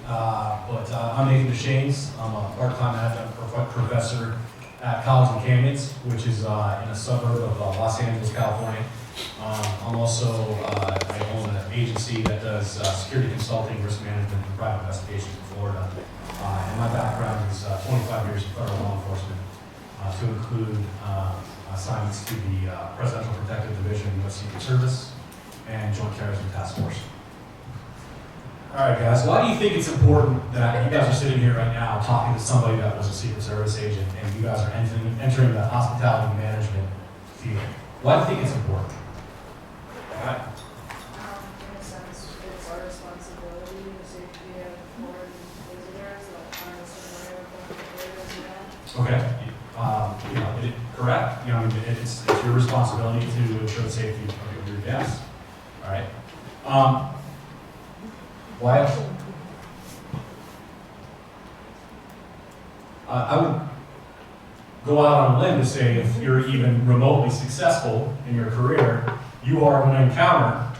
I'm Nathan DeShanes. I'm a part-time adjunct professor at College of Canyons, which is in a suburb of Los Angeles, California. I'm also, I own an agency that does security consulting, risk management, and private investigations in Florida. And my background is 25 years in federal law enforcement, to include assignments to the Presidential Protective Division of the U.S. Secret Service and Joint Terrorism Task Force. All right, guys, why do you think it's important that you guys are sitting here right now talking to somebody that was a Secret Service agent and you guys are entering the hospitality management field? Why do you think it's important? All right. In a sense, it's our responsibility to safety of foreign visitors, like tourists and Okay. Correct. It's your responsibility to ensure the safety of your guests. All right. Why? I would go out on a limb to say if you're even remotely successful in your career, you are going to encounter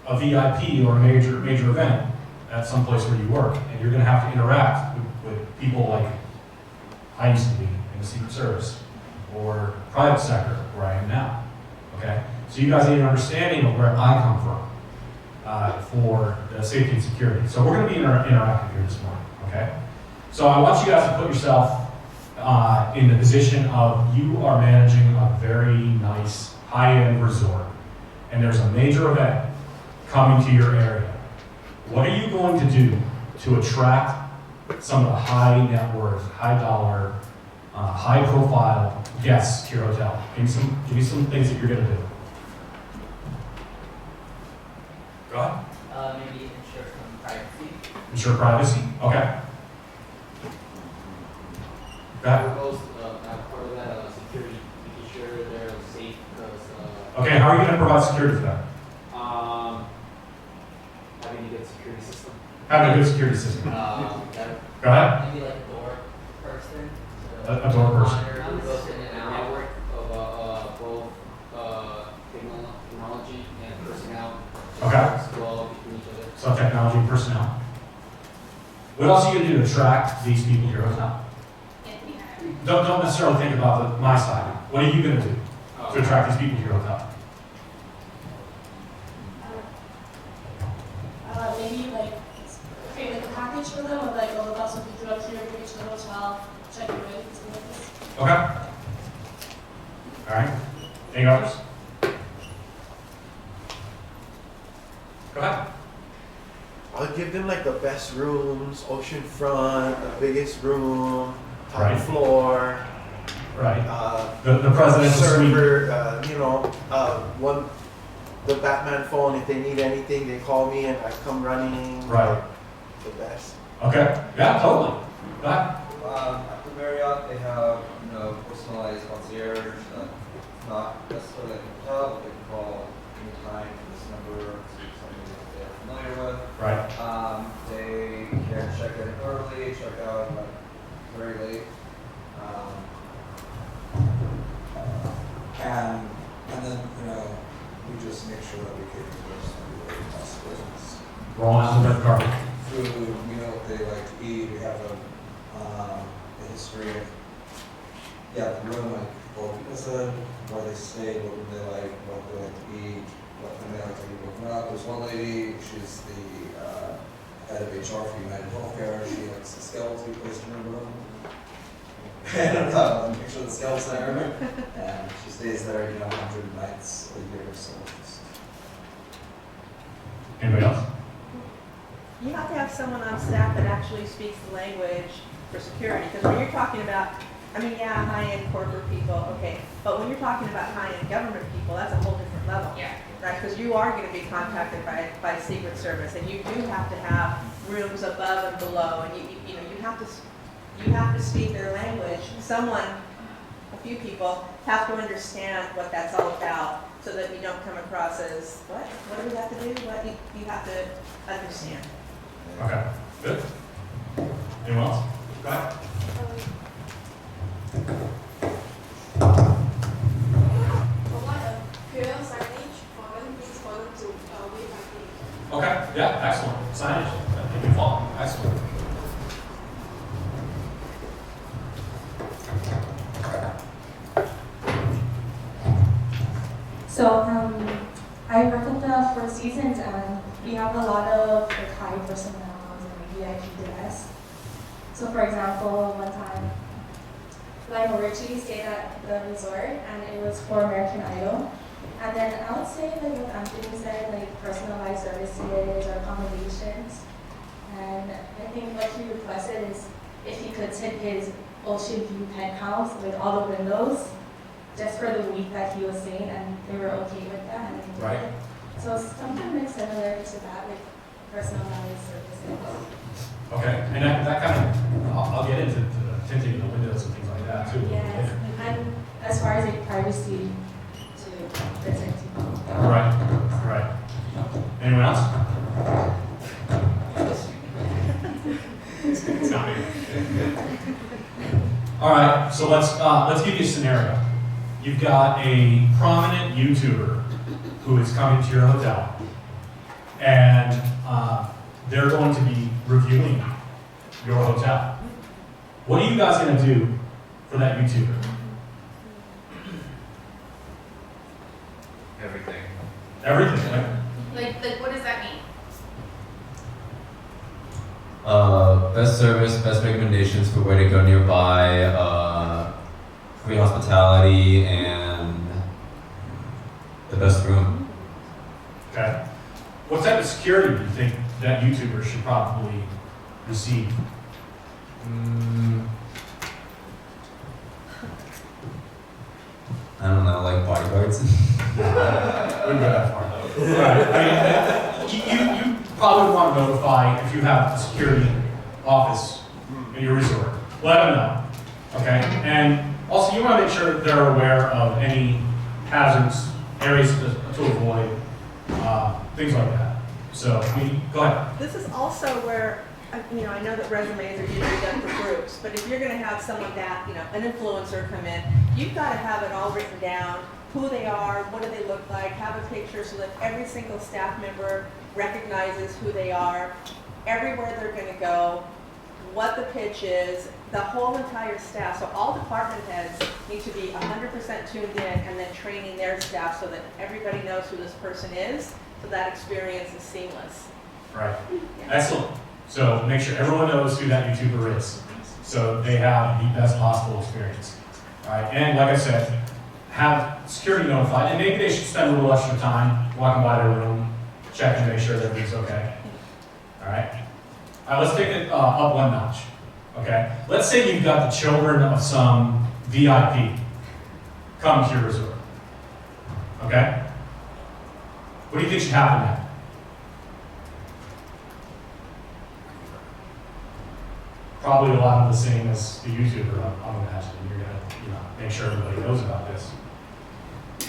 a VIP or a major event at some place where you work, and you're going to have to interact with people like I used to be in the Secret Service or private sector where I am now. Okay, so you guys need an understanding of where I come from for the safety and security. So we're going to be interactive here this morning. Okay, so I want you guys to put yourself in the position of you are managing a very nice high-end resort, and there's a major event coming to your area. What are you going to do to attract some of the high net worth, high dollar, high profile guests to your hotel? Give me some things that you're going to do. Go ahead. Maybe ensure some privacy. Ensure privacy. Okay. Go ahead. Part of that security, making sure they're safe because. Okay, how are you going to provide security for that? Having a good security system. Having a good security system. Go ahead. Maybe like a door person. A door person. Monitor who goes in and out. Network of both technology and personnel. Okay. Well between each other. So technology and personnel. What else are you going to do to attract these people to your hotel? Don't necessarily think about my side. What are you going to do to attract these people to your hotel? maybe like create like a package for them of like, oh, look, also pick you up here, bring you to the hotel, check you in, something like this. Okay. All right. Any others? Go ahead. I'll give them like the best rooms, ocean front, the biggest room, top Right. floor. Right. The president's suite. Server, the Batman phone. If they need anything, they call me and I come running. Right. The best. Okay. Yeah, totally. Go ahead. At the Marriott, they have personalized concierge, not necessarily like a hotel, but they can call anytime to this number to something that they're familiar with. Right. They can check in early, check out very late. And then, we just make sure that we cater to those possibilities. Rolling out the red carpet. Food, we know what they like to eat, we have a history of, the room, like what people said, where they stay, what would they like to eat, what when they like to be woken up. There's one lady, she's the head of HR for United Healthcare, she likes the scales we placed in her room. And make sure the scales there, and she stays there, 100 nights a year, so just. Anybody else? You have to have someone on staff that actually speaks the language for security, because when you're talking about, high-end corporate people, okay, but when you're talking about high-end government people, that's a whole different level. Yeah. Right, because you are going to be contacted by Secret Service, and you do have to have rooms above and below, and you have to speak their language. A few people have to understand what that's all about, so that you don't come across as, what do we have to do? You have to understand. Okay. Good. Anyone else? Go ahead. Okay. Yeah. Excellent. Signage. That can be fall. Excellent. So I work at the Four Seasons, and we have a lot of like high personnel and VIP guests. So for example, one time, Lionel Richie stayed at the resort, and it was for American Idol. And then I would say, like what Anthony said, like personalized services or accommodations. And I think what he requested is if he could tip his ocean view penthouse with all the windows, just for the week that he was staying, and they were okay with that. And they did Right. it. So something like similar to that, like personalized services. Okay, and that kind of, I'll get into the tinting of the windows and things like that too. Yes, and as far as like privacy to protect people. Right, right. Anyone else? It's not me. All right, so let's give you a scenario. You've got a prominent YouTuber who is coming to your hotel, and they're going to be reviewing your hotel. What are you guys going to do for that YouTuber? Everything. Everything, right? Like what does that mean? Best service, best recommendations for where to go nearby, free hospitality, and the best room. Okay. What type of security do you think that YouTuber should probably receive? I don't know, like bodyguards. Wouldn't go that far. Right. I mean, you probably want to notify if you have a security office in your resort. Let them know. Okay. And also, you want to make sure that they're aware of any hazards, areas to avoid, things like that. So, go ahead. This is also where, I know that resumes are usually done for groups, but if you're going to have someone that, an influencer come in, you've got to have it all written down, who they are, what do they look like, have a picture so that every single staff member recognizes who they are, everywhere they're going to go, what the pitch is, the whole entire staff. So all department heads need to be 100% tuned in and then training their staff so that everybody knows who this person is, so that experience is seamless. Right. Yeah. Excellent. So make sure everyone knows who that YouTuber is, so they have the best possible experience. All right. And like I said, have security notified, and maybe they should spend a little extra time walking by their room, checking to make sure that everything's okay. All right. All right. Let's take it up one notch. Okay. Let's say you've got the children of some VIP come to your resort. Okay. What do you think should happen now? Probably a lot of the same as the YouTuber, I'm imagining. You're gonna, make sure everybody knows about this.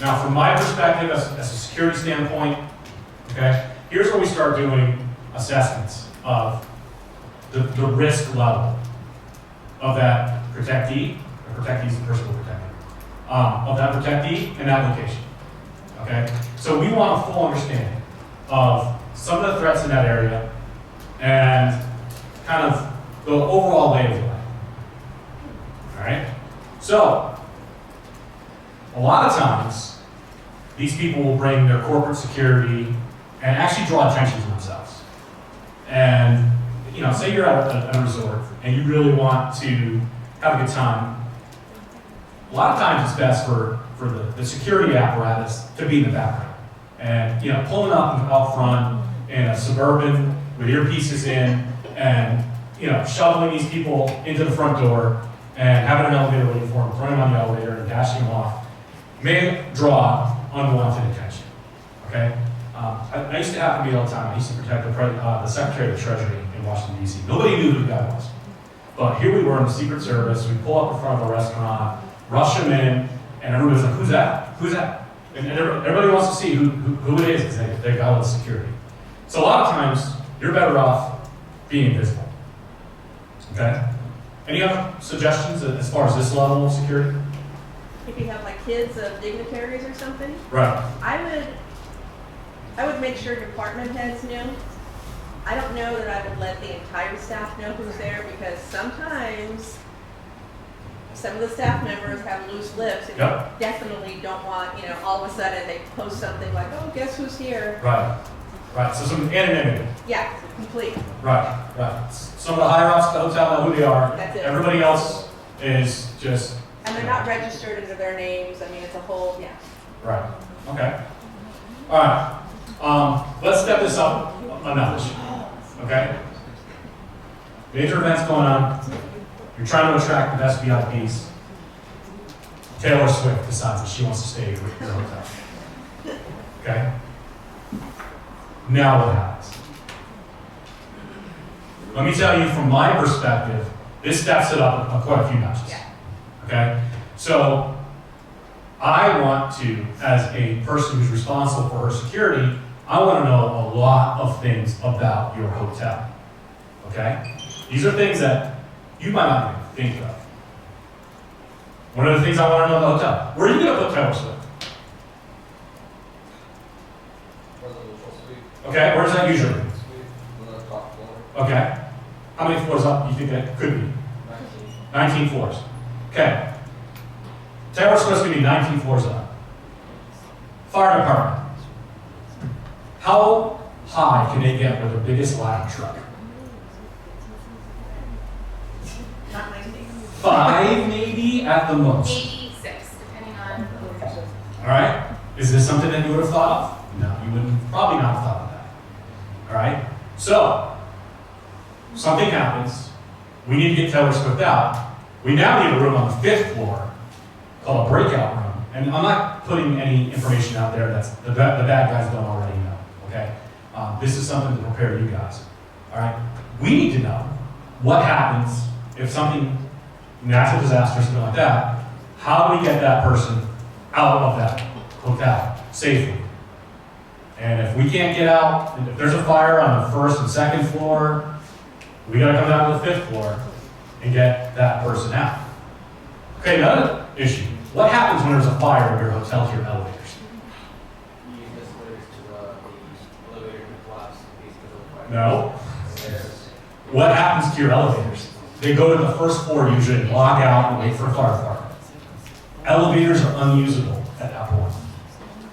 Now, from my perspective, as a security standpoint, okay, here's where we start doing assessments of the risk level of that protectee, or protectee is the person we're protecting, of that protectee and that location. Okay, so we want a full understanding of some of the threats in that area and kind of the overall lay of the land. All right? So, a lot of times, these people will bring their corporate security and actually draw attention to themselves. And, say you're at a resort and you really want to have a good time. A lot of times it's best for the security apparatus to be in the background. And, pulling up out front in a Suburban with earpieces in and, shoveling these people into the front door and having an elevator waiting for them, throwing them on the elevator and dashing them off may draw unwanted attention. Okay? I used to have to be all the time. I used to protect the Secretary of the Treasury in Washington, D.C. Nobody knew who the guy was. But here we were in the Secret Service. We pull up in front of a restaurant, rush him in, and everybody's like, who's that? Who's that? And everybody wants to see who it is because they got all the security. So a lot of times, you're better off being invisible. Okay? Any other suggestions as far as this level of security? If you have like kids of dignitaries or something, Right. I would make sure department heads knew. I don't know that I would let the entire staff know who's there because sometimes some of the staff members have loose lips and Yep. you definitely don't want, all of a sudden they post something like, oh, guess who's here? Right, right, so some anonymity. Yeah, complete. Right, right. Some of the higher ups at the hotel know who they are. That's it. Everybody else is just. And they're not registered under their names. I mean, it's a whole, yeah. Right, okay. All right, let's step this up a notch, okay? Major events going on. You're trying to attract the best VIPs. Taylor Swift decides that she wants to stay with your hotel. Okay? Now what happens? Let me tell you from my perspective, this steps it up quite a few notches. Yeah. Okay? So, I want to, as a person who's responsible for her security, I want to know a lot of things about your hotel. Okay? These are things that you might not even think of. One of the things I want to know about the hotel. Where are you going to put Taylor Swift? Residential suite. Okay, where's that usually? Suite on the top floor. Okay. How many floors up do you think that could be? 19 floors. Okay. Taylor Swift's going to be 19 floors up. Fire department. How high can they get with the biggest ladder truck? Not 90. 5 maybe at the most. Maybe 6, depending on. All right? Is this something that you would have thought of? No, you wouldn't probably not have thought of that. All right? So, something happens. We need to get Taylor Swift out. We now need a room on the 5th floor called a breakout room. And I'm not putting any information out there that's the bad guys don't already know. Okay? This is something to prepare you guys. All right? We need to know what happens if something, natural disaster, something like that. How do we get that person out of that hotel safely? And if we can't get out, if there's a fire on the 1st and 2nd floor, we gotta come down to the 5th floor and get that person out. Okay, another issue. What happens when there's a fire in your hotel to your elevators? You use escalators to the elevator to collapse in case there's a fire. No. Stairs. What happens to your elevators? They go to the 1st floor usually, log out, and wait for a fire department. Elevators are unusable at that point.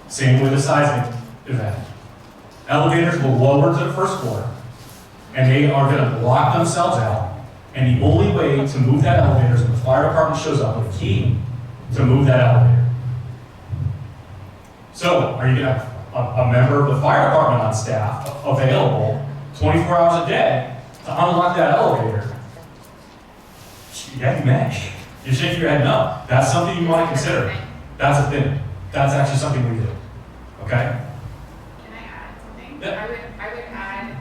Same with a seismic event. Elevators will lower to the 1st floor, and they are going to lock themselves out. And the only way to move that elevator is when the fire department shows up with a key to move that elevator. So, are you going to have a member of the fire department on staff available 24 hours a day to unlock that elevator? Yeah, you may. You're shaking your head no. That's something you want to consider. That's a thing. That's actually something we do. Okay? Can I add something? Yeah. I would add,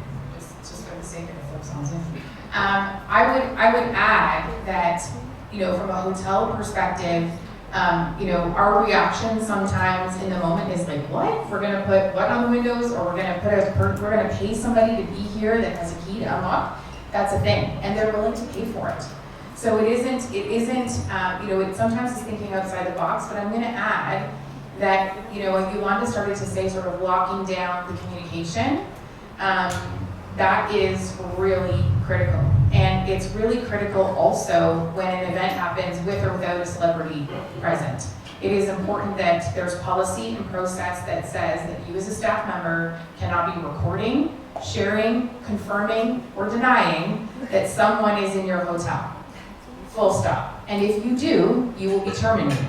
just for the sake of the folks on Zoom. I would add that, from a hotel perspective, our reaction sometimes in the moment is like, what? We're gonna put what on the windows, or we're gonna pay somebody to be here that has a key to unlock? That's a thing, and they're willing to pay for it. So it isn't, it sometimes is thinking outside the box, but I'm gonna add that, Yolanda started to say sort of locking down the communication. That is really critical. And it's really critical also when an event happens with or without a celebrity present. It is important that there's policy and process that says that you as a staff member cannot be recording, sharing, confirming, or denying that someone is in your hotel. Full stop. And if you do, you will be terminated,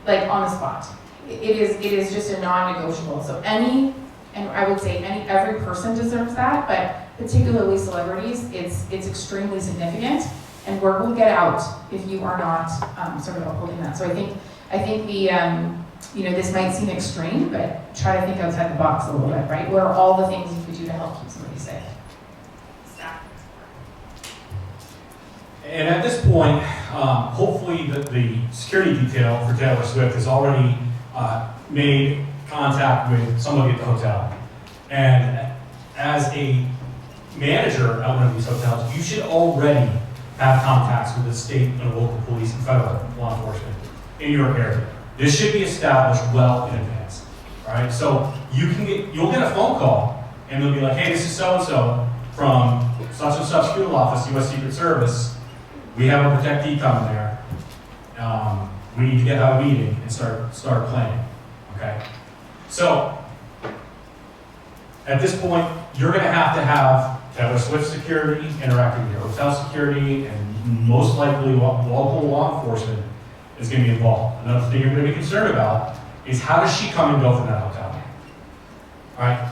like on the spot. It is just a non-negotiable. So and I would say every person deserves that, but particularly celebrities, it's extremely significant, and word will get out if you are not sort of upholding that. So I think the this might seem extreme, but try to think outside the box a little bit, right? What are all the things you could do to help keep somebody safe? And at this point, hopefully the security detail for Taylor Swift has already made contact with somebody at the hotel. And as a manager at one of these hotels, you should already have contacts with the state and local police and federal law enforcement in your area. This should be established well in advance. All right, so you'll get a phone call, and they'll be like, "Hey, this is so and so from such and such field office, U.S. Secret Service. We have a protectee coming there. We need to have a meeting and start planning, okay? So, at this point, you're gonna have Taylor Swift security interacting with your hotel security, and most likely local law enforcement is gonna be involved. Another thing you're gonna be concerned about is how does she come and go from that hotel? All right?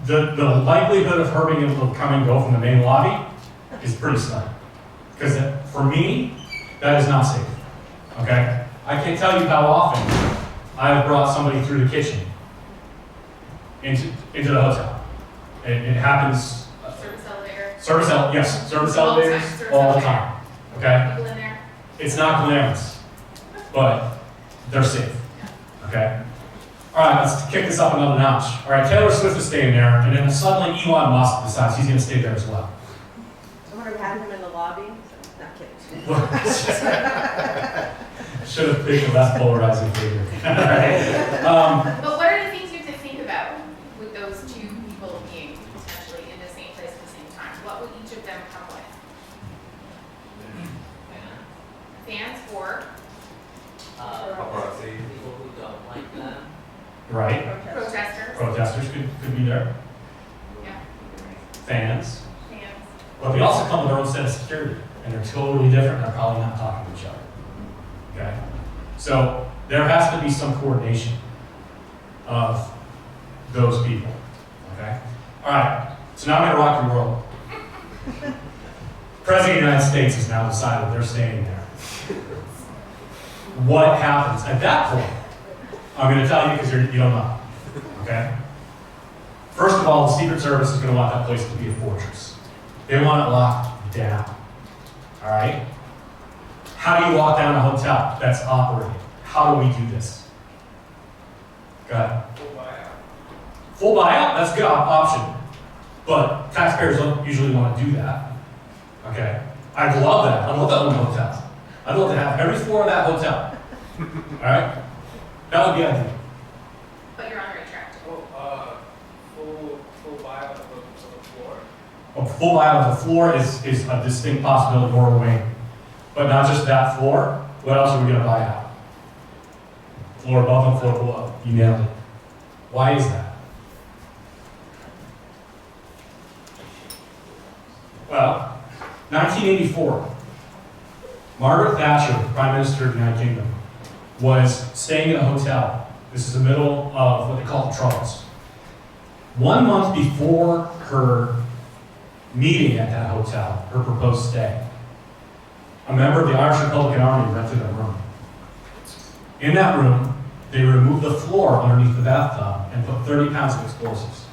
The likelihood of her being able to come and go from the main lobby is pretty slim. Because for me, that is not safe, okay? I can't tell you how often I have brought somebody through the kitchen into the hotel. It happens. Service elevator. Service elevators all the time, okay? People in there. It's not glamorous, but they're safe, okay? All right, let's kick this up another notch. All right, Taylor Swift is staying there, and then suddenly Elon Musk decides he's gonna stay there as well. I wonder if we had him in the lobby. So, not kidding. Should have picked a less polarizing figure. All right. But what are the things you have to think about with those two people being potentially in the same place at the same time? What would each of them come with? Fans or Paparazzi. People who don't like them. Right. protesters? Protesters could be there. Yeah. Fans. Fans. But they also come with their own set of security, and they're totally different. They're probably not talking to each other. Okay? So there has to be some coordination of those people. Okay? All right. So now I'm going to rock your world. President of the United States has now decided they're staying there. What happens at that point? I'm going to tell you because you don't know. Okay? First of all, the Secret Service is going to want that place to be a fortress. They want it locked down. All right? How do you lock down a hotel that's operating? How do we do this? Go ahead. Full buyout? That's a good option. But taxpayers don't usually want to do that. Okay? I'd love that. I'd love to own a hotel. I'd love to have every floor of that hotel. All right? That would be ideal. But you're on the right track. Full buyout of the floor. A full buyout of the floor is a distinct possibility or a wing. But not just that floor. What else are we going to buy out? Floor above and floor below. You nailed it. Why is that? Well, 1984, Margaret Thatcher, Prime Minister of the United Kingdom, was staying in a hotel. This is the middle of what they call the Troubles. 1 month before her meeting at that hotel, her proposed stay, a member of the Irish Republican Army rented a room. In that room, they removed the floor underneath the bathtub and put 30 pounds of explosives.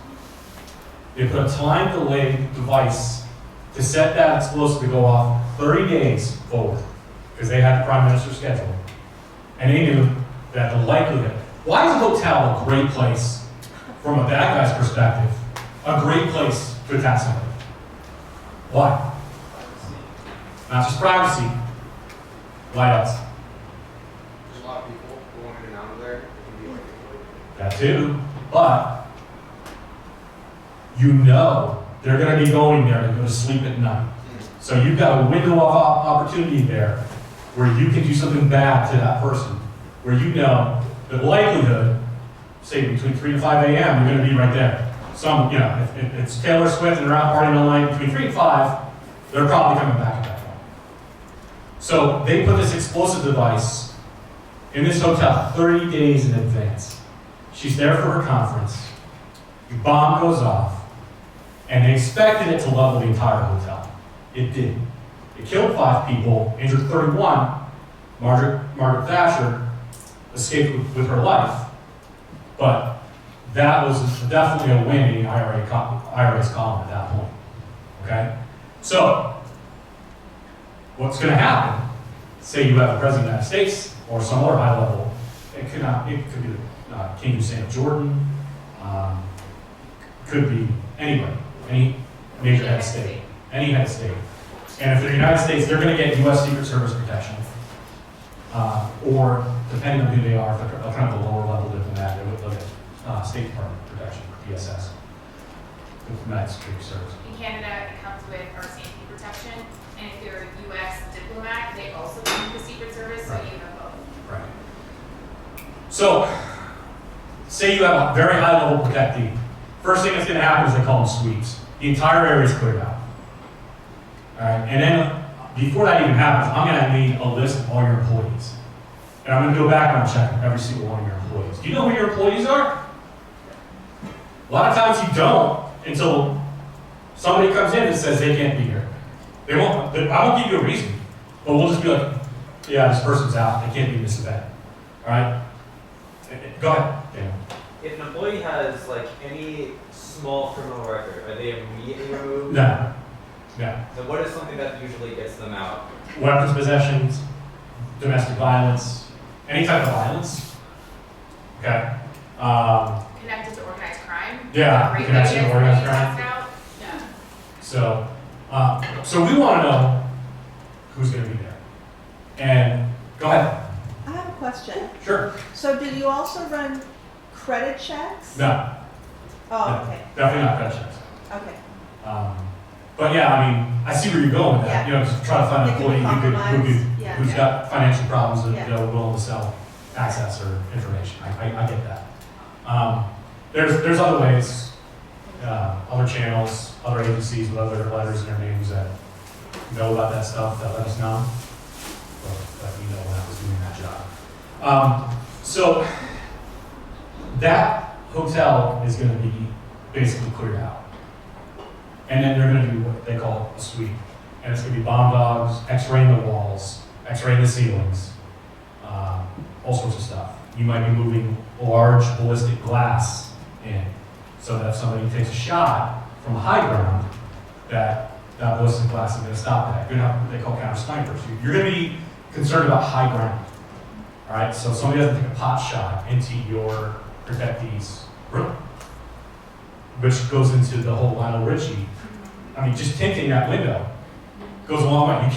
They put a time-delayed device to set that explosive to go off 30 days forward, because they had the Prime Minister's schedule. And they knew that the likelihood, why is a hotel a great place, from a bad guy's perspective, a great place to attack somebody? Why? Not just privacy. Why else? There's a lot of people going in and out of there. It can be like That too. But you know they're going to be going there to go to sleep at night. So you've got a window of opportunity there where you can do something bad to that person, where you know the likelihood, say between 3 and 5 a.m., you're going to be right there. If it's Taylor Swift and they're out partying all night between 3 and 5, they're probably coming back at that point. So they put this explosive device in this hotel 30 days in advance. She's there for her conference. The bomb goes off, and they expected it to level the entire hotel. It did. It killed 5 people, injured 31. Margaret Thatcher escaped with her life, but that was definitely a win in the IRA's column at that point. Okay? So, what's going to happen? Say you have the President of the United States or some other high level. It could be the King Hussein of Jordan. Could be anybody, any major head of state, any head of state. And if they're the United States, they're going to get U.S. Secret Service protection. Or, depending on who they are, if they're kind of a lower level than that, they would look at State Department protection, DSS, United Secret Service. In Canada, it comes with our safety protection, and and if you're a U.S. diplomat, they also come with the Secret Service, so Right. you have both. Right. So, say you have a very high level protectee. First thing that's going to happen is they call them sweeps. The entire area is cleared out. All right, and then before that even happens, I'm going to need a list of all your employees. And I'm going to do a background check on every single one of your employees. Do you know who your employees are? A lot of times you don't until somebody comes in and says they can't be here. They won't. I won't give you a reason, but we'll just be like, yeah, this person's out. They can't be in this event. All right. Go ahead, Dan. If an employee has like any small criminal record, are they immediately removed? No. No. So what is something that usually gets them out? Weapons possessions, domestic violence, any type of violence. Okay. Connected to organized crime? Yeah, Regulated, connected to organized test crime. out? Yeah. So we want to know who's going to be there. And go ahead. I have a question. Sure. So do you also run credit checks? No. Oh, No, okay, definitely not credit checks. okay. But yeah, I mean, I see where you're going with that. Yeah. You know, to try to find an They can be employee compromised. Yeah. who's got financial problems that Yeah. you know, willing to sell access or information. I get that. There's other ways, other channels, other agencies with other letters in their names that know about that stuff that let us know. But we know when I was doing that job. So that hotel is going to be basically cleared out. And then they're going to do what they call a sweep. And it's going to be bomb dogs, x-raying the walls, x-raying the ceilings, all sorts of stuff. You might be moving large ballistic glass in, so that if somebody takes a shot from a high ground, that ballistic glass is going to stop that. You're not what they call counter snipers. You're going to be concerned about high ground. All right, so somebody doesn't take a pot shot into your protectee's room, which goes into the whole Lionel Richie. I mean, just tinting that window goes a long way. You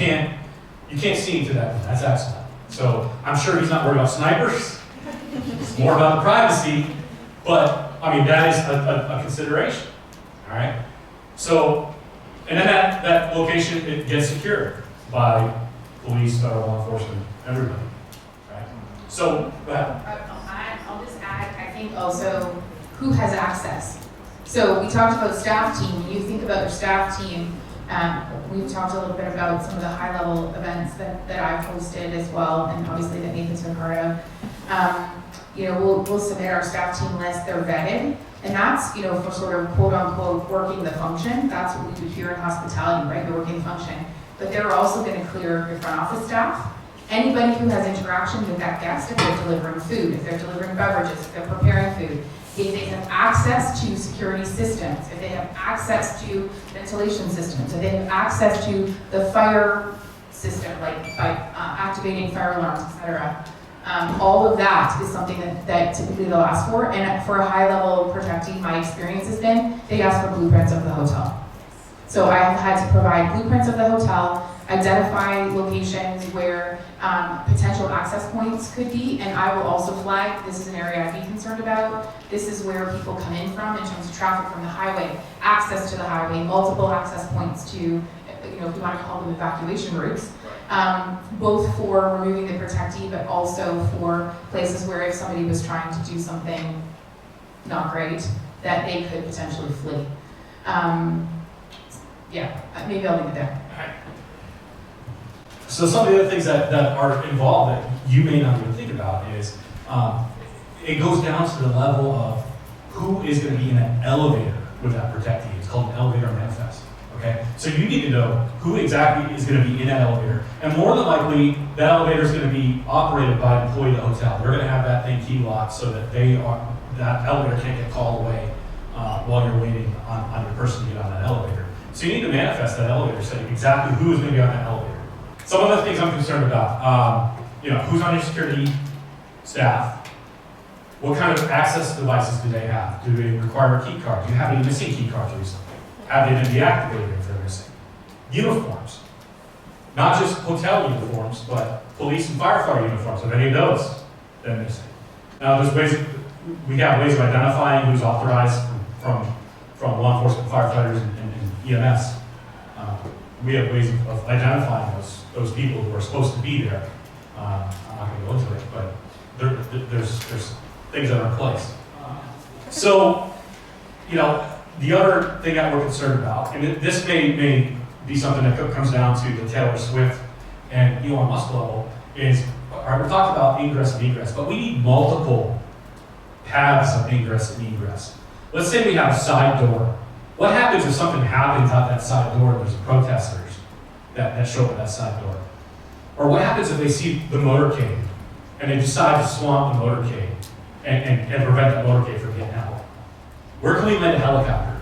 can't see into that window. That's excellent. So I'm sure he's not worried about snipers. It's more about the privacy, but I mean that is a consideration. All right. So, and then that location it gets secured by police, federal law enforcement, everybody. Right. So go ahead. I'll just add, I think also who has access. So we talked about staff team. When you think about your staff team, we've talked a little bit about some of the high-level events that I've hosted as well, and obviously that Nathan's been part of. We'll submit our staff team list. They're vetted, and that's for sort of quote-unquote working the function. That's what we do here in hospitality, right? You're working the function. But they're also going to clear your front office staff. Anybody who has interaction with that guest, if they're delivering food, if they're delivering beverages, if they're preparing food, if they have access to security systems, if they have access to ventilation systems, if they have access to the fire system, like by activating fire alarms, etc. All of that is something that typically they'll ask for. And for a high-level protectee, my experience has been they ask for blueprints of the hotel. So I have had to provide blueprints of the hotel, identify locations where potential access points could be, and I will also flag, this is an area I'd be concerned about. This is where people come in from in terms of traffic from the highway, access to the highway, multiple access points to, if you want to call them evacuation routes, both for removing the protectee, but also for places where if somebody was trying to do something not great, that they could potentially flee. Maybe I'll leave it there. So some of the other things that are involved that you may not even think about is it goes down to the level of who is going to be in an elevator with that protectee. It's called an elevator manifest. Okay, so you need to know who exactly is going to be in that elevator, and more than likely that elevator is going to be operated by an employee of the hotel. They're going to have that thing key locked so that that elevator can't get called away while you're waiting on your person to get on that elevator. So you need to manifest that elevator, say exactly who is going to be on that elevator. Some of the things I'm concerned about, who's on your security staff? What kind of access devices do they have? Do they require a key card? Do you have any missing key cards recently? Have they been deactivated if they're missing? Uniforms. Not just hotel uniforms, but police and firefighter uniforms. Have any of those been missing? Now, we have ways of identifying who's authorized from law enforcement, firefighters, and EMS. We have ways of identifying those people who are supposed to be there. I'm not going to go into it, but there's things that are in place. So, the other thing that we're concerned about, and this may be something that comes down to the Taylor Swift and Elon Musk level, is, all right, we talked about ingress and egress, but we need multiple paths of ingress and egress. Let's say we have a side door. What happens if something happens out that side door and there's protesters that show up at that side door? Or what happens if they see the motorcade and they decide to swamp the motorcade and prevent the motorcade from getting out? Where can we land a helicopter?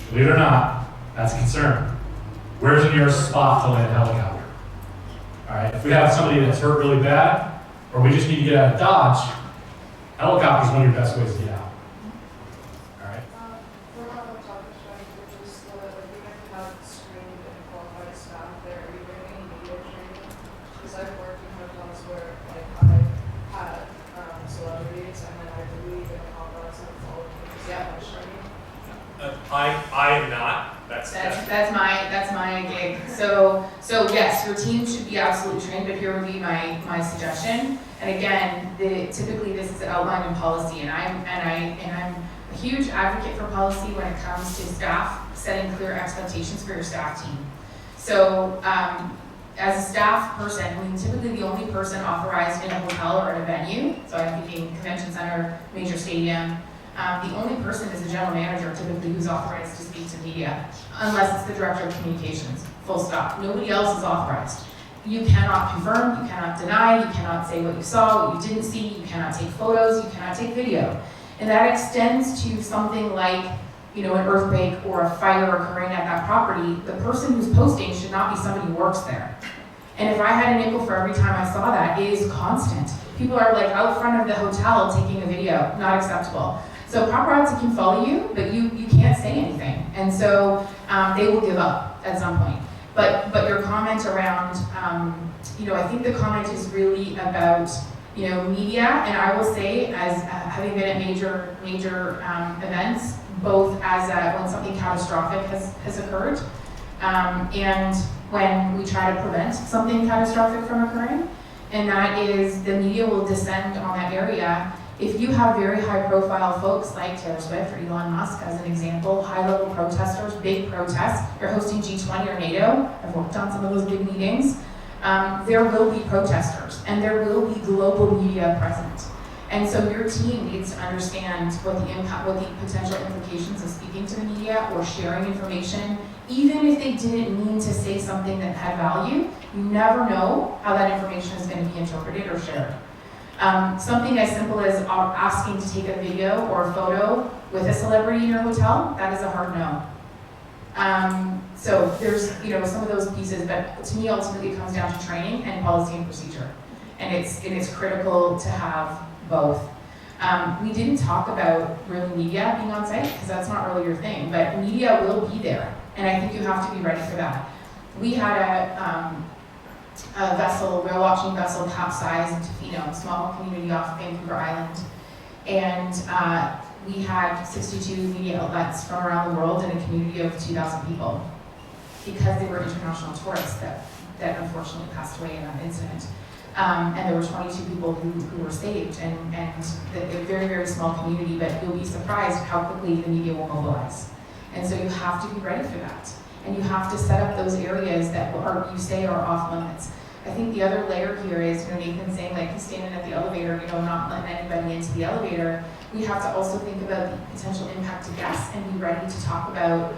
Believe it or not, that's a concern. Where's the nearest spot to land a helicopter? All right, if we have somebody that's hurt really bad, or we just need to get out of Dodge, helicopter's one of your best ways to get out. All right. From a hotel perspective, just we have to have screened and qualified staff there. Are you doing any media training? Because I've worked in hotels where I've had celebrities, and then I believe in a conference and followed me. Is that much training? I am not. That's my gig. So yes, your team should be absolutely trained, but here would be my suggestion. And again, typically this is outlined in policy, and I'm a huge advocate for policy when it comes to staff setting clear expectations for your staff team. So as a staff person, typically the only person authorized in a hotel or in a venue, so I'm thinking convention center, major stadium, the only person is the general manager typically who's authorized to speak to media, unless it's the director of communications, full stop. Nobody else is authorized. You cannot confirm, you cannot deny, you cannot say what you saw, what you didn't see, you cannot take photos, you cannot take video. And that extends to something like, an earthquake or a fire occurring at that property. The person who's posting should not be somebody who works there. And if I had a nickel for every time I saw that, it is constant. People are out front of the hotel taking a video, not acceptable. So paparazzi can follow you, but you can't say anything. And so they will give up at some point. But your comment around, I think the comment is really about, media, and I will say, as having been at major events, both as when something catastrophic has occurred, and when we try to prevent something catastrophic from occurring, and that is the media will descend on that area. If you have very high profile folks like Taylor Swift or Elon Musk as an example, high level protesters, big protests, you're hosting G20 or NATO, I've worked on some of those big meetings, there will be protesters and there will be global media present. And so your team needs to understand what the potential implications of speaking to the media or sharing information, even if they didn't mean to say something that had value. You never know how that information is going to be interpreted or shared. Something as simple as asking to take a video or a photo with a celebrity in your hotel, that is a hard no. So there's some of those pieces, but to me ultimately it comes down to training and policy and procedure. And it's critical to have both. We didn't talk about really media being on site because that's not really your thing, but media will be there. And I think you have to be ready for that. We had a vessel, whale watching vessel capsized in Tofino, a small community off Vancouver Island. And we had 62 media outlets from around the world in a community of 2,000 people because they were international tourists that unfortunately passed away in that incident. And there were 22 people who were saved, and a very, very small community, but you'll be surprised how quickly the media will mobilize. And so you have to be ready for that. And you have to set up those areas that you say are off limits. I think the other layer here is, Nathan saying he's standing at the elevator, not letting anybody into the elevator. We have to also think about the potential impact to guests and be ready to talk about,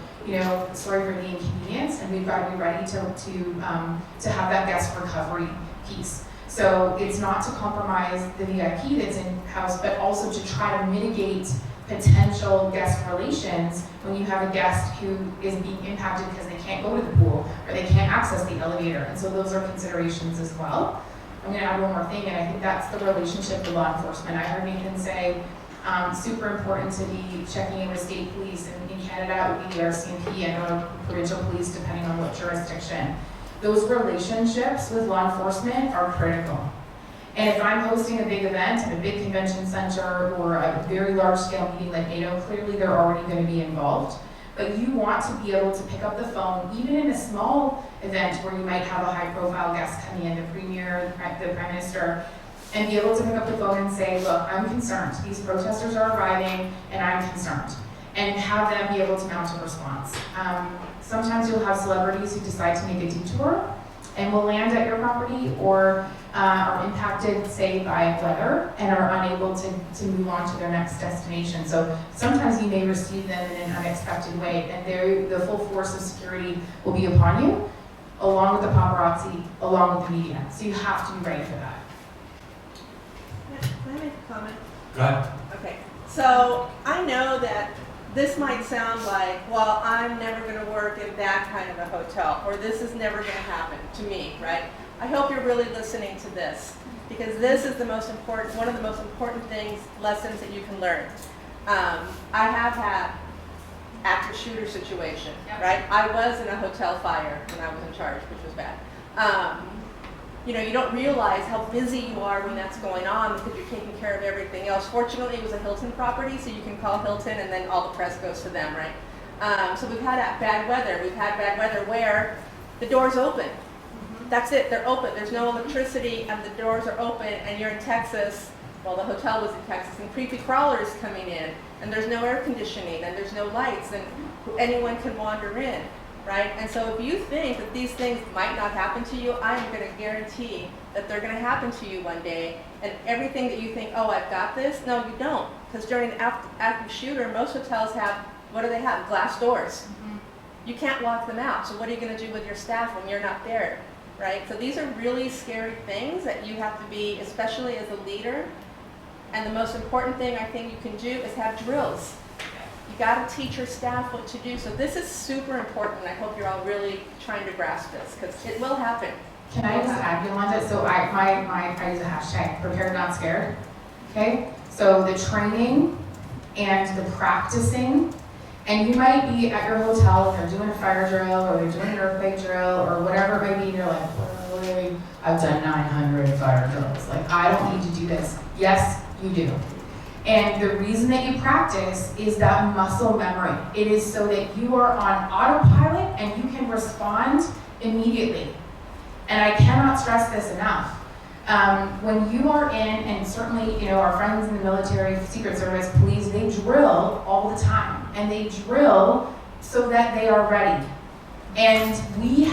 sorry for the inconvenience, and we've got to be ready to have that guest recovery piece. So it's not to compromise the VIP that's in-house, but also to try to mitigate potential guest relations when you have a guest who is being impacted because they can't go to the pool or they can't access the elevator. And so those are considerations as well. I'm going to add one more thing, and I think that's the relationship with law enforcement. I heard Nathan say super important to be checking in with state police, and in Canada it would be the RCMP and or provincial police depending on what jurisdiction. Those relationships with law enforcement are critical. And if I'm hosting a big event in a big convention center or a very large scale meeting like NATO, clearly they're already going to be involved. but you want to be able to pick up the phone, even in a small event where you might have a high-profile guest coming in, the premier, the prime minister, and be able to pick up the phone and say, look, I'm concerned. These protesters are arriving, and I'm concerned. And have them be able to mount a response. Sometimes you'll have celebrities who decide to make a detour and will land at your property, or are impacted, say, by weather and are unable to move on to their next destination. So sometimes you may receive them in an unexpected way, and the full force of security will be upon you, along with the paparazzi, along with the media. So you have to be ready for that. Can I make a comment? Go ahead. Okay, so I know that this might sound like, well, I'm never gonna work in that kind of a hotel, or this is never gonna happen to me, right? I hope you're really listening to this, because this is the most important, one of the most important things, lessons that you can learn. I have had active shooter situation, right? I was in a hotel fire when I was in charge, which was bad. You know, you don't realize how busy you are when that's going on because you're taking care of everything else. Fortunately, it was a Hilton property, so you can call Hilton and then all the press goes to them, right? So we've had bad weather. We've had bad weather where the door's open. That's it, they're open. There's no electricity and the doors are open, and you're in Texas, well, the hotel was in Texas, and creepy crawlers coming in, and there's no air conditioning, and there's no lights, and anyone can wander in. Right? And so if you think that these things might not happen to you, I am going to guarantee that they're going to happen to you one day. And everything that you think, oh, I've got this, no, you don't. Because during an active shooter, most hotels have, what do they have? Glass doors. You can't lock them out. So what are you going to do with your staff when you're not there? Right? So these are really scary things that you have to be, especially as a leader. And the most important thing I think you can do is have drills. You got to teach your staff what to do. So this is super important. I hope you're all really trying to grasp this, because it will happen. Can I just add, Yolanda? So I use a hashtag, prepared not scared. Okay? So the training and the practicing, and you might be at your hotel and they're doing a fire drill or they're doing an earthquake drill or whatever it may be, and you're like, really? I've done 900 fire drills. Like, I don't need to do this. Yes, you do. And the reason that you practice is that muscle memory. It is so that you are on autopilot and you can respond immediately. And I cannot stress this enough. When you are in, and certainly, you know, our friends in the military, Secret Service, police, they drill all the time. And they drill so that they are ready. And we,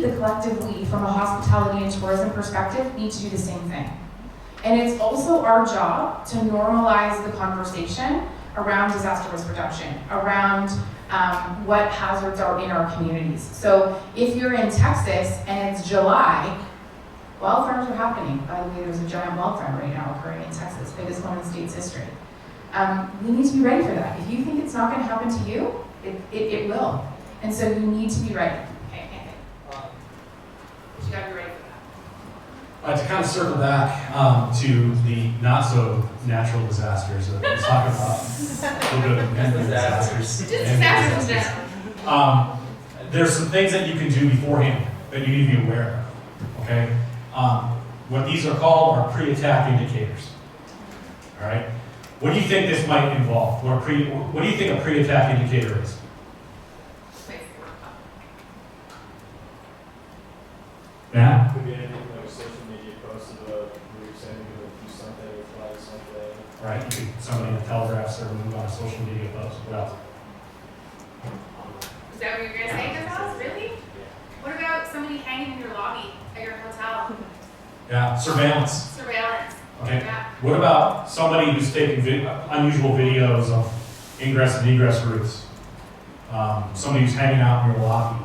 the collective we, from a hospitality and tourism perspective, need to do the same thing. And it's also our job to normalize the conversation around disaster risk reduction, around what hazards are in our communities. So if you're in Texas and it's July, wildfires are happening. By the way, there's a giant wildfire right now occurring in Texas, biggest one in the state's history. We need to be ready for that. If you think it's not going to happen to you, it will. And so you need to be ready. Okay. But you got to be ready for that. To kind of circle back to the not so natural disasters that we talk about, a little bit of man-made disasters. Just disasters in general. There's some things that you can do beforehand that you need to be aware of. Okay, what these are called are pre-attack indicators. All right, what do you think this might involve? What do you think a pre-attack indicator is? Matt? Could be anything like a social media post of a group saying we're going to do something or flag something. Right, you could, somebody in the Telegraph or move on a social media post. What else? Is that what you're going to say, Gonzalez? Really? What about somebody hanging in your lobby at your hotel? Yeah, surveillance. Surveillance. Okay. Yeah. What about somebody who's taking unusual videos of ingress and egress routes? Somebody who's hanging out in your lobby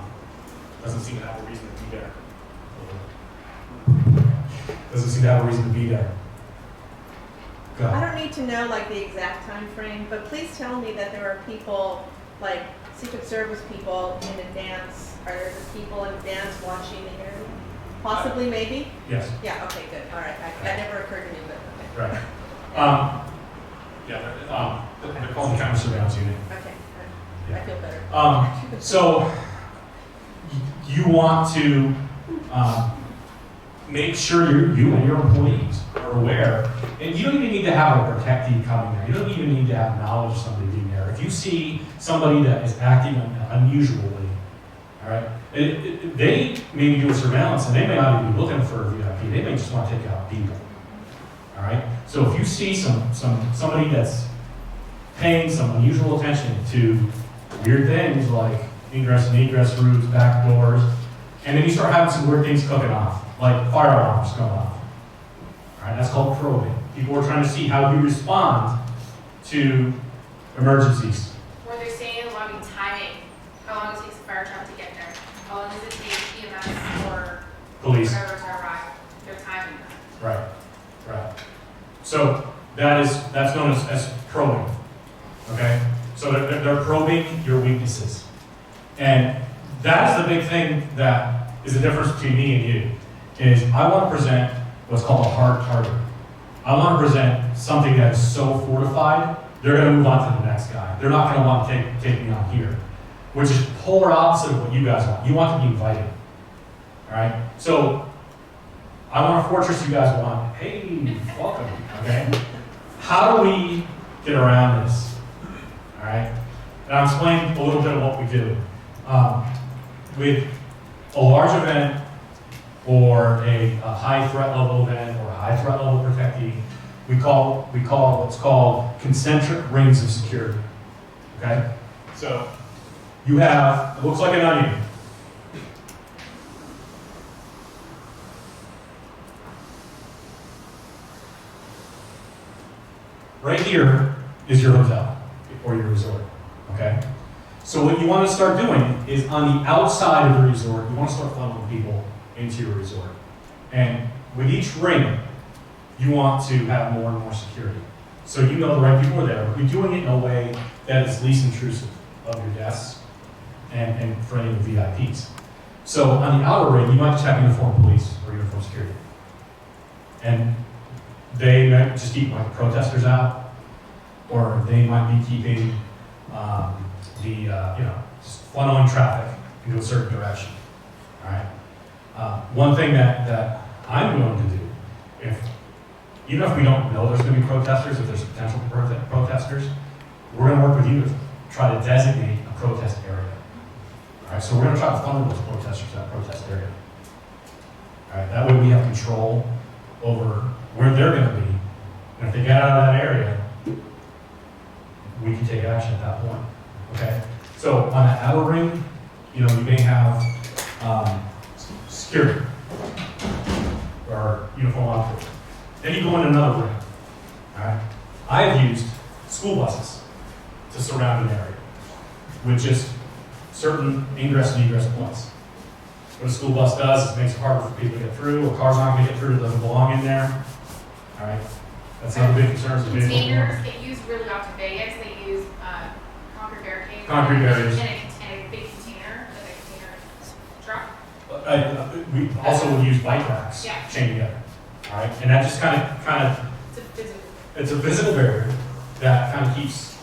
doesn't seem to have a reason to be there. Doesn't seem to have a reason to be there. Go ahead. I don't need to know like the exact time frame, but please tell me that there are people, like Secret Service people in advance. Are there people in advance watching the interview? Possibly, maybe? Yes. Yeah, okay, good. All right. That never occurred to me, but okay. Right. They're called the counter surveillance unit. Okay, Yeah. I feel better. So you want to make sure you and your employees are aware, and you don't even need to have a protectee coming there. You don't even need to have knowledge of somebody being there. If If you see somebody that is acting unusually, all right, they may be doing surveillance and they may not even be looking for a VIP. They may just want to take out people. All right. So if you see somebody that's paying some unusual attention to weird things like ingress and egress routes, back doors, and then you start having some weird things cooking off, like fire alarms going off. All right, that's called probing. People are trying to see how you respond to emergencies. Where they're saying about timing, how long it takes a fire truck to get there, how long does it take EMS or Police. whatever to arrive? They're timing that. Right, right. So that's known as probing. Okay? So they're probing your weaknesses. And that is the big thing that is the difference between me and you, is I want to present what's called a hard target. I want to present something that is so fortified, they're going to move on to the next guy. They're not going to want to take me on here, which is polar opposite of what you guys want. You want to be invited. All right? So I want a fortress you guys want. Hey, welcome. Okay? How do we get around this? All right? And I'll explain a little bit of what we do. With a large event or a high threat level event or a high threat level protectee, we call what's called concentric rings of security. Okay? So you have, it looks like an onion. Right here is your hotel or your resort. Okay? So what you want to start doing is on the outside of the resort, you want to start funneling people into your resort. And with each ring, you want to have more and more security. So you know the right people are there, but you're doing it in a way that is least intrusive of your guests and for any of the VIPs. So on the outer ring, you might just have uniformed police or uniformed security. And they might just keep like protesters out, or they might be keeping just funneling traffic into a certain direction. All right. One thing that I'm going to do, even if we don't know there's going to be protesters, if there's potential protesters, we're going to work with you to try to designate a protest area. All right. So we're going to try to funnel those protesters to that protest area. All right. That way we have control over where they're going to be, and if they get out of that area, we can take action at that point. Okay? So on the outer ring, you may have security or uniform law enforcement. Then you go in another ring. All right? I have used school buses to surround an area with just certain ingress and egress points. What a school bus does is it makes it harder for people to get through. A car's not going to get through, it doesn't belong in there. All right? That's not a big concern. Containers get used really out to Vegas. They use concrete barricades. Concrete barriers. And a big container, like a container truck. We also would use bike racks chained together. All right? And that just kind of it's a physical barrier that kind of keeps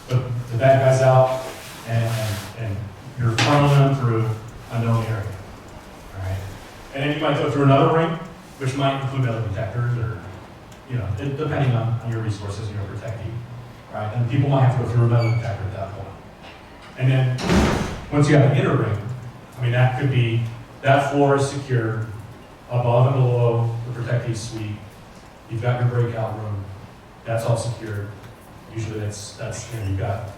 the bad guys out and you're funneling them through a known area. All right? And then you might go through another ring, which might include metal detectors or depending on your resources and your protecting, right? And people might have to go through a metal detector at that point. And then once you have an inner ring, that could be, that floor is secured above and below the protectee suite. You've got your breakout room. That's all secured. Usually that's you've got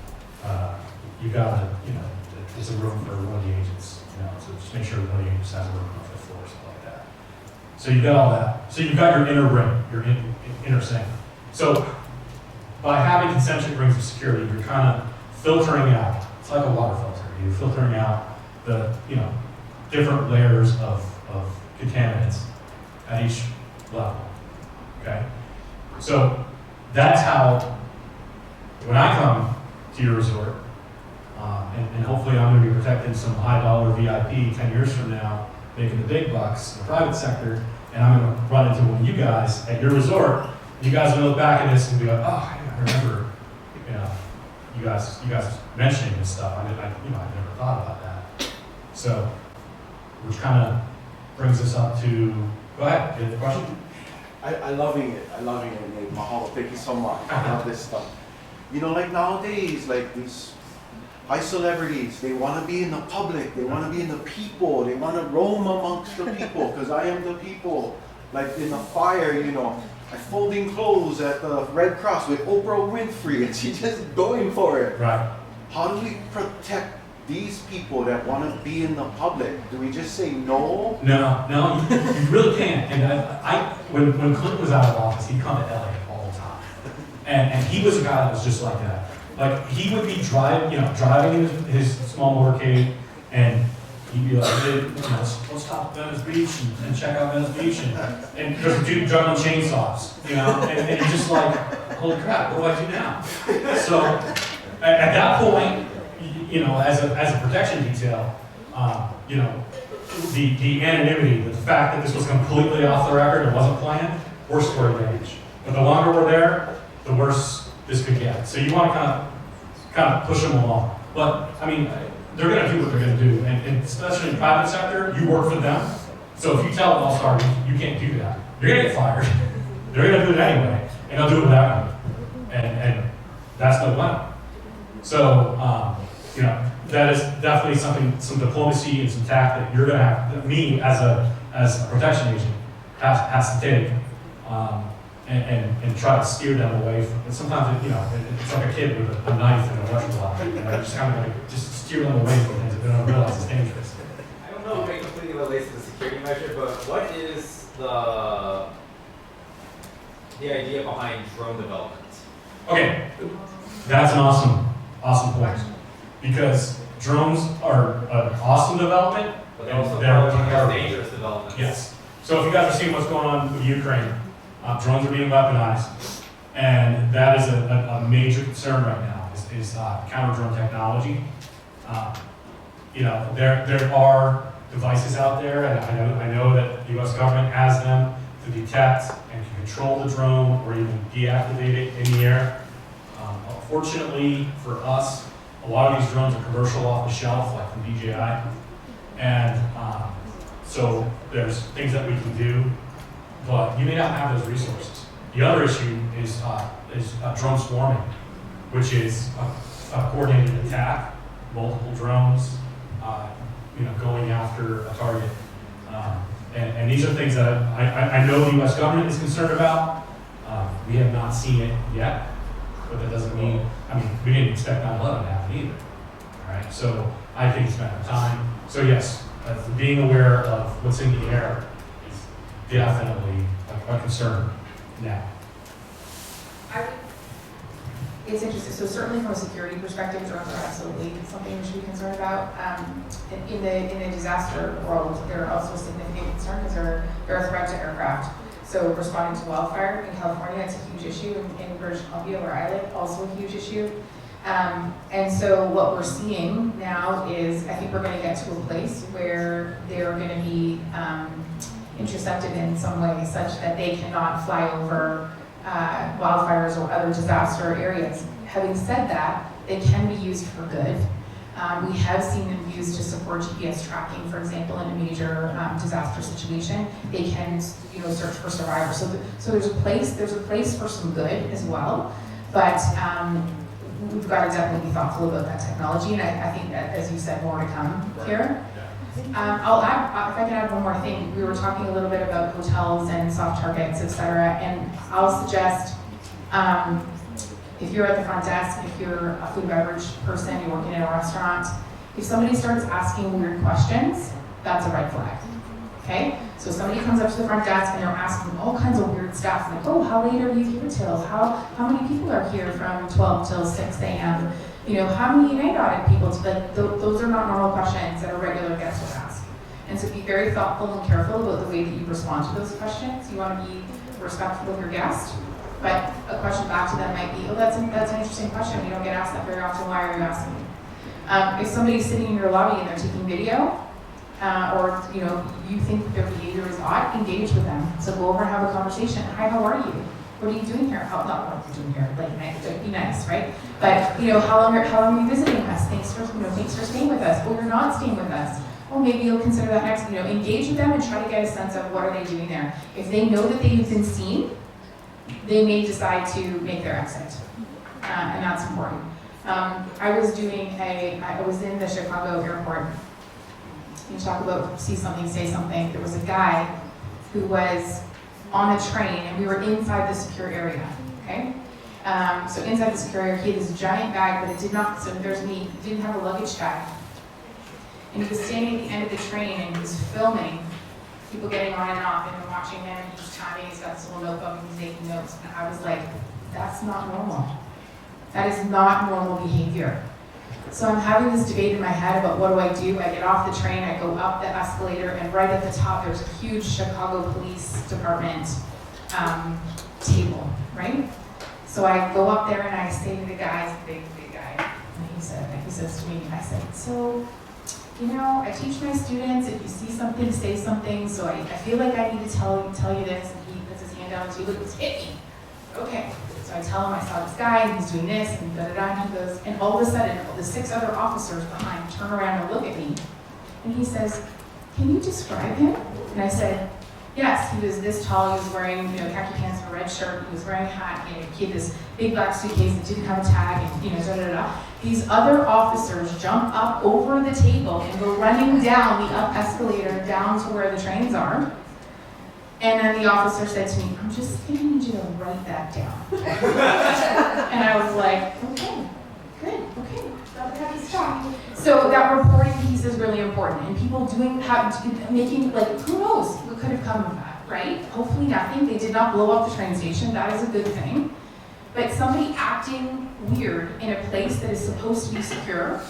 it's a room for one of the agents, so just make sure one of the agents has a room on the floor, stuff like that. So you've got all that. So you've got your inner ring, your inner ring. So by having concentric rings of security, you're kind of filtering out. It's like a water filter. You're filtering out the different layers of contaminants at each level. Okay. So that's how when I come to your resort, and hopefully I'm going to be protecting some high dollar VIP 10 years from now, making the big bucks in the private sector, and I'm going to run into one of you guys at your resort. You guys are going to look back at this and be like, oh, I remember, you guys mentioning this stuff. I never thought about that. So, which kind of brings us up to, go ahead, you have a question? I'm loving it. Mahalo, thank you so much. I love this stuff. You know, like nowadays, like these high celebrities, they want to be in the public, they want to be in the people, they want to roam amongst the people, because I am the people. Like in the fire, you know, I folding clothes at the Red Cross with Oprah Winfrey, and she's just going for it. Right. How do we protect these people that want to be in the public? Do we just say no? No, you really can't. And when Clinton was out of office, he'd come to LA all the time. And he was a guy that was just like that. Like, he would be driving in his small motorcade, and he'd be like, hey, let's stop at Venice Beach and check out Venice Beach. And there's a dude juggling chainsaws, and you're just like, holy crap, what do I do now? So, at that point, as a protection detail, the anonymity, the fact that this was completely off the record and wasn't planned, we're square advantage. But the longer we're there, the worse this could get. So you want to kind of push them along. But I mean, they're going to do what they're going to do, and especially in the private sector, you work for them. So if you tell them, "Oh, sorry, you can't do that," you're going to get fired. They're going to do it anyway, and they'll do it without you, and that's no fun. So that is definitely some diplomacy and some tact that you're going to have. Me as a protection agent has to take. And try to steer them away from. And sometimes it's like a kid with a knife and an electrical outlet. Just kind of like just steer them away from things that they don't realize is dangerous. I don't know if it completely relates to the security measure, but what is the idea behind drone development? Okay, that's an awesome point, because drones are an awesome development, But they're also they're dangerous developments. Yes. So if you guys are seeing what's going on with Ukraine. Drones are being weaponized, and that is a major concern right now, is counter-drone technology. There are devices out there, and I know that the U.S. government has them to detect and can control the drone or even deactivate it in the air. Fortunately for us, a lot of these drones are commercial off the shelf, like from DJI, and so there's things that we can do. But you may not have those resources. The other issue is drone swarming, which is a coordinated attack, multiple drones, going after a target. And these are things that I know the U.S. government is concerned about. We have not seen it yet, but that doesn't mean, we didn't expect 9/11 to happen either. All right, so I think it's a matter of time. So yes, being aware of what's in the air is definitely a concern now. It's interesting. So certainly from a security perspective, drones are absolutely something we should be concerned about. In the disaster world, they're also a significant concern because they're a threat to aircraft. So responding to wildfire in California, it's a huge issue. In British Columbia, where I live, also a huge issue. And so what we're seeing now is, I think we're going to get to a place where they're going to be intercepted in some way such that they cannot fly over wildfires or other disaster areas. Having said that, they can be used for good. We have seen them used to support GPS tracking, for example, in a major disaster situation. They can, search for survivors. So there's a place for some good as well, but we've got to definitely be thoughtful about that technology. And I think that, as you said, more to come here. I'll add, if I can add one more thing. We were talking a little bit about hotels and soft targets, etc. And I'll suggest, if you're at the front desk, if you're a food and beverage person, you're working in a restaurant, if somebody starts asking weird questions, that's a red flag. Okay? So somebody comes up to the front desk and they're asking all kinds of weird stuff, like, oh, how late are you here till? How many people are here from 12 till 6 a.m.? How many night audit people? Those are not normal questions that a regular guest would ask. And so be very thoughtful and careful about the way that you respond to those questions. You want to be respectful of your guest, but a question back to them might be, oh, that's an interesting question. You don't get asked that very often. Why are you asking me? If somebody's sitting in your lobby and they're taking video, or you think their behavior is odd, engage with them. So go over and have a conversation. Hi, how are you? What are you doing here? Not what are you doing here? Like, be nice, right? But how long are you visiting us? Thanks for staying with us. Oh, you're not staying with us. Oh, maybe you'll consider that next. Engage with them and try to get a sense of what are they doing there. If they know that they've been seen, they may decide to make their exit. and that's important. I was in the Chicago airport. You talk about see something, say something. There was a guy who was on a train, and we were inside the secure area, okay? So inside the secure area, he had this giant bag, but it did not, so there's me, he didn't have a luggage tag. And he was standing at the end of the train, and he was filming people getting on and off, and I'm watching him, and he's chatting, he's got this little notebook, and he's taking notes, and I was like, that's not normal. That is not normal behavior. So I'm having this debate in my head about what do. I get off the train, I go up the escalator, and right at the top there's a huge Chicago Police Department table, right? So I go up there and I say to the guy, he's a big guy, and he says to me, I said, so, you know, I teach my students, if you see something, say something, so I feel like I need to tell you this, and he puts his hand down and he goes, hit me. Okay. So I tell him I saw this guy and he's doing this and da-da-da, and he goes, and all of a sudden, the 6 other officers behind turn around and look at me, and he says, can you describe him? And I said, yes, he was this tall, he was wearing, khaki pants and a red shirt, he was wearing a hat, he had this big black suitcase that didn't have a tag, and da-da-da-da. These other officers jump up over the table and go running down the up escalator down to where the trains are. And then the officer said to me, I'm just going to need you to write that down. And I was like, okay, good, okay, got to have this talk. So that reporting piece is really important. And people making, who knows what could have come of that, right? Hopefully nothing. They did not blow up the train station. That is a good thing. But somebody acting weird in a place that is supposed to be secure,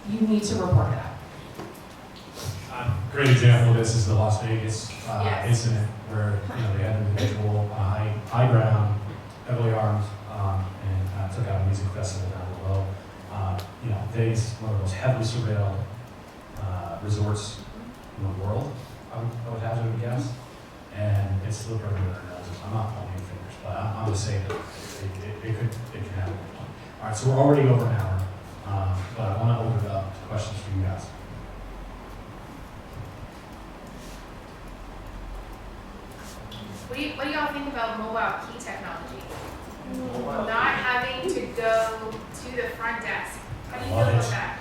you need to report that. Great example of this is the Las Vegas Yes. incident where they had an individual high ground, heavily armed, and took out a music festival down below. Vegas, one of the most heavily surveilled resorts in the world, I would hazard a guess, and it's still right under our noses. I'm not pointing fingers, but I'm just saying that it can happen. All right, so we're already over an hour, but I want to open it up to questions for you guys. What do y'all think about mobile key technology? Not having to go to the front desk. How do you feel Love about it. that?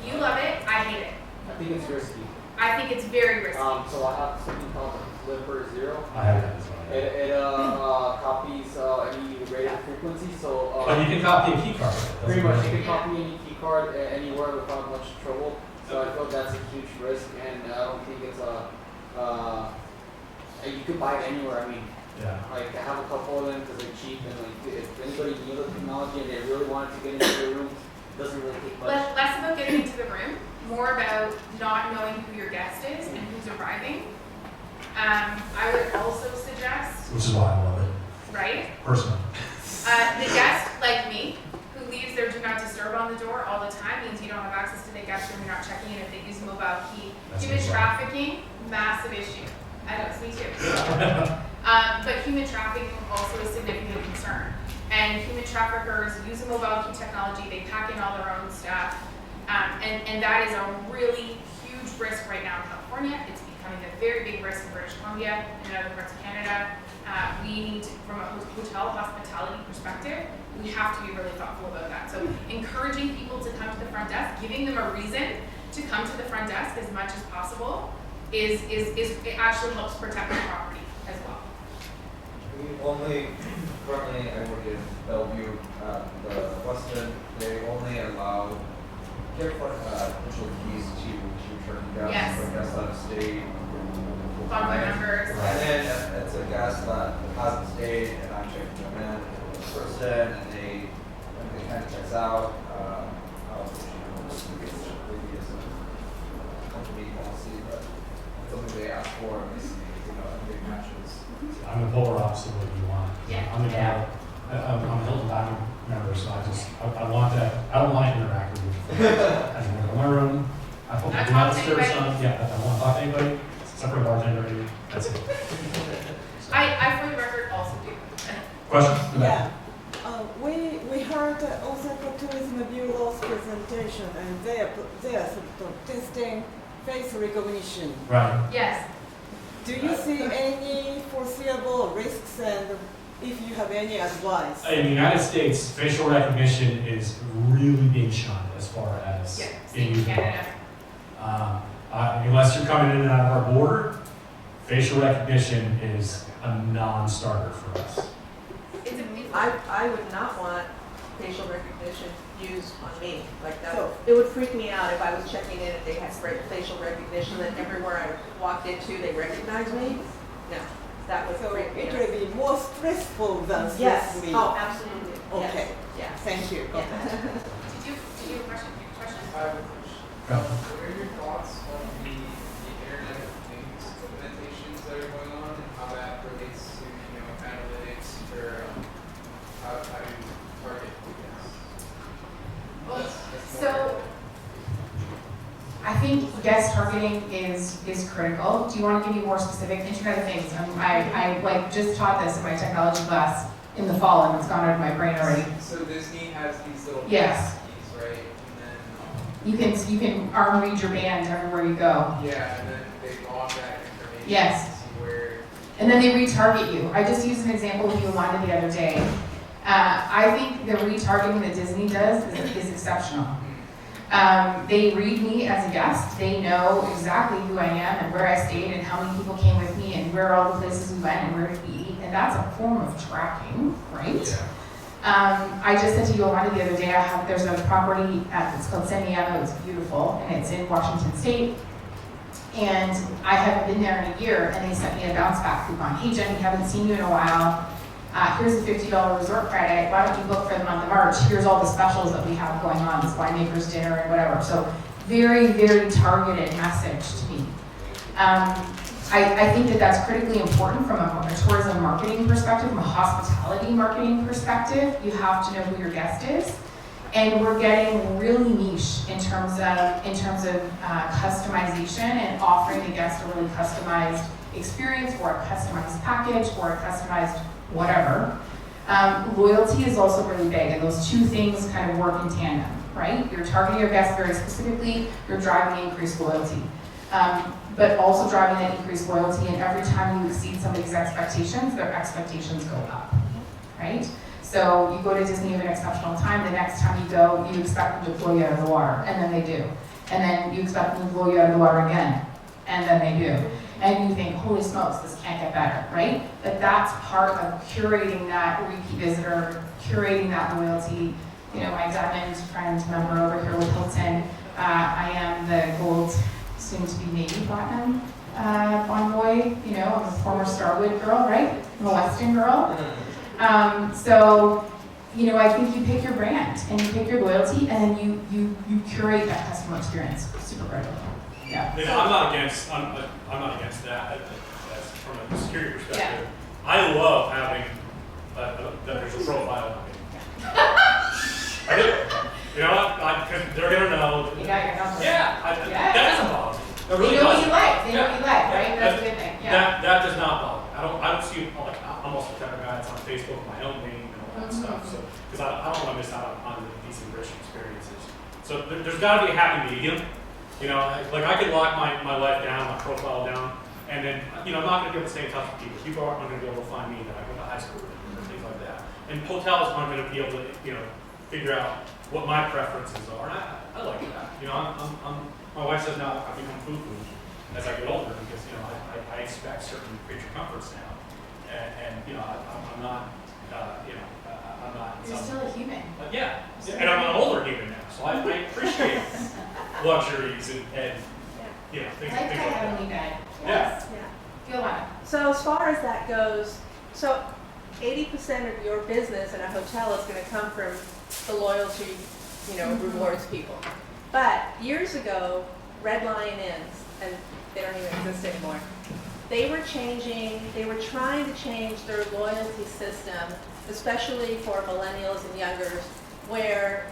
You love it, I hate it. I think it's risky. I think it's very risky. So I have something called Flipper Zero. I have that as well. It copies any radio frequency, so But you can copy a key card. pretty much you can copy any key card anywhere without much trouble. So I feel that's a huge risk, and I don't think it's you can buy it anywhere. I mean, Yeah. I have a couple of them because they're cheap, and if anybody knew the technology and they really wanted to get into the room, it doesn't really take much. Less about getting into the room, more about not knowing who your guest is and who's arriving. I would also suggest, Which is why I love it, right, personally. the guest, like me, who leaves their do not disturb on the door all the time, means you don't have access to the guest room, you're not checking in if they use a mobile key. That's Human exactly. trafficking, massive issue. I know, it's me too. But human trafficking also is a significant concern. And human traffickers use a mobile key technology, they pack in all their own stuff. And that is a really huge risk right now in California. It's becoming a very big risk in British Columbia and in other parts of Canada. We need to, from a hotel hospitality perspective, we have to be really thoughtful about that. So encouraging people to come to the front desk, giving them a reason to come to the front desk as much as possible it actually helps protect the property as well. Currently I work in Bellevue, the Westin, they only allow digital keys to return guests, Yes. for guests out of state. Phone numbers. And then it's a guest that hasn't stayed, and I check them in, and the person, and they kind of checks out, company policy, but something they ask for, and they see, everything matches. I'm the polar opposite of what you want. Yeah. I'm a Hilton Diamond member, so I want that. I don't want to interact with you. I just want to go in my room. I hope I Not do not talk to disturb anybody. someone. Yeah, I don't want to talk to anybody. Separate bartender. That's it. So, I, for the record, also do. question? Yeah. We heard Osaka Tourism Bureau's presentation, and they are sort of testing face recognition. Right. Yes. Do you see any foreseeable risks and if you have any advice. In the United States, facial recognition is really being shunned as far as Yeah, being same used. Canada. Unless you're coming in and out of our border, facial recognition is a non-starter for us. It's a I would not want facial recognition used on me like that. So- It would freak me out if I was checking in and they had facial recognition and everywhere I walked into, they recognized me. No, that would So freak me it out. will be more stressful than Yes, stress-free. oh, absolutely. Yes. Okay. Yes. Thank you. Yeah. Did you have a question? I have a question. Go. What are your thoughts on the Internet of Things implementations that are going on and how that relates to, analytics for how to target people? Well, That's so, I think guest targeting is critical. Do you want to give me more specific Internet of Things? I like just taught this in my technology class in the fall and it's gone out of my brain already. So Disney has these little Yes. keys, right? And then, You can arm read your band everywhere you go. yeah, and then they log that information Yes. to see where. And then they retarget you. I just used an example with you in Wanda the other day. I think the retargeting that Disney does is exceptional. They read me as a guest. They know exactly who I am and where I stayed and how many people came with me and where all the places we went and where did we eat. And that's a form of tracking, right? I just said to Yolanda the other day, there's a property, it's called San Diego, it's beautiful, and it's in Washington State. And I haven't been there in a year, and they sent me a bounce back coupon. Hey Jen, we haven't seen you in a while. Here's a $50 resort credit. Why don't you book for the month of March? Here's all the specials that we have going on, this winemaker's dinner and whatever. So very, very targeted message to me. I think that that's critically important from a tourism marketing perspective, from a hospitality marketing perspective. You have to know who your guest is. And we're getting really niche in terms of customization and offering the guest a really customized experience or a customized package or a customized whatever. Loyalty is also really big, and those two things kind of work in tandem, right? You're targeting your guests very specifically, you're driving increased loyalty. But also driving that increased loyalty, and every time you exceed somebody's expectations, their expectations go up, right? So you go to Disney, you have an exceptional time, the next time you go, you expect them to blow you out of the water, and then they do. And then you expect them to blow you out of the water again, and then they do. And you think, holy smokes, this can't get better, right? But that's part of curating that repeat visitor, curating that loyalty. You know, my diamond friend member over here with Hilton, I am the gold, soon to be navy platinum envoy, you know, I'm a former Starwood girl, right? I'm a Weston girl. So, you know, I think you pick your brand and you pick your loyalty and then you curate that customer experience. Super critical. Yeah. You know, I'm not against that. That's from a security perspective. I love having that there's a profile on me. I do. You know what? Because they're gonna know. You got your number. Yeah. That doesn't bother me. That They really know what doesn't. you like. They know what you like, right? That's a good thing. Yeah. That does not bother me. I don't see like I'm also the type of guy that's on Facebook with my own name and all that stuff. So because I don't want to miss out on these enriching experiences. So there's got to be a happy medium. You know, like I could lock my life down, my profile down, and then I'm not going to be able to stay in touch with people. People aren't going to be able to find me that I went to high school with or things like that. And hotels aren't going to be able to figure out what my preferences are. And I like that. My wife says now I become foo-foo as I get older because I expect certain creature comforts now, and I'm not I'm not. You're still a human. Yeah, and I'm an older human now, so I appreciate luxuries and things Life like guy that. heavenly bed. Yeah. Feel on it. So as far as that goes, so 80% of your business in a hotel is going to come from the loyalty, rewards people. But years ago, Red Lion Inns, and they don't even exist anymore, they were trying to change their loyalty system, especially for millennials and youngers, where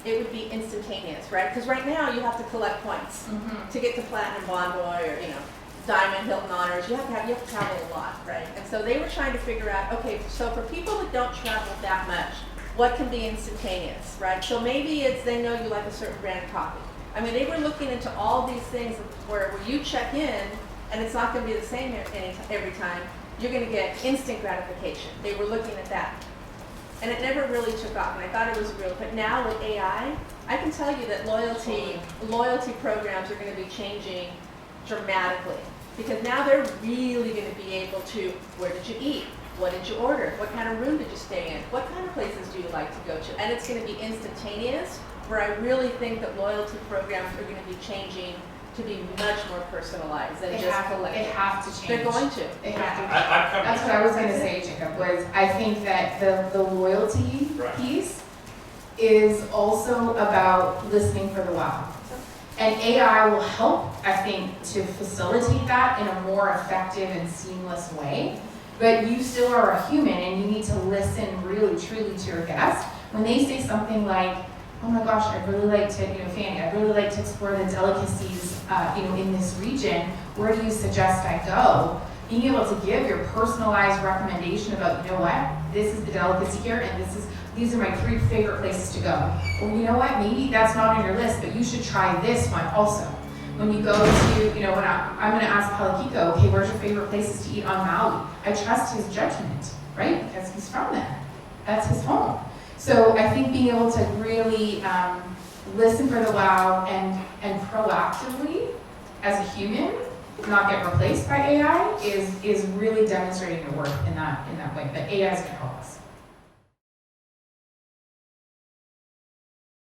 it would be instantaneous, right? Because right now you have to collect points to get to Platinum Bonvoy or Diamond Hilton Honors. You have to travel a lot, right? And so they were trying to figure out, okay, so for people that don't travel that much, what can be instantaneous, right? So maybe it's they know you like a certain brand of coffee. I mean, they were looking into all these things where you check in and it's not going to be the same every time. you're gonna get instant gratification. They were looking at that. And it never really took off, and I thought it was real. But now with AI, I can tell you that loyalty programs are gonna be changing dramatically. Because now they're really gonna be able to, where did you eat? What did you order? What kind of room did you stay in? What kind of places do you like to go to? And it's gonna be instantaneous, where I really think that loyalty programs are gonna be changing to be much more personalized than just collecting. They have to change. They're going to. They have to. I've come That's what I was gonna say, Jacob, was I think that the loyalty Right. piece is also about listening for the wow. And AI will help, I think, to facilitate that in a more effective and seamless way. But you still are a human and you need to listen really, truly to your guests. When they say something like, oh my gosh, I'd really like to, Fanny, I'd really like to explore the delicacies, in this region. Where do you suggest I go? Being able to give your personalized recommendation about, you know what, this is the delicacy here, and these are my 3 favorite places to go. Or you know what, maybe that's not on your list, but you should try this one also. When you go to, when I'm gonna ask Palakiko, okay, where's your favorite places to eat on Maui? I trust his judgment, right? Because he's from there. That's his home. So I think being able to really listen for the wow and proactively, as a human, not get replaced by AI is really demonstrating your worth in that way. But AI is gonna help us.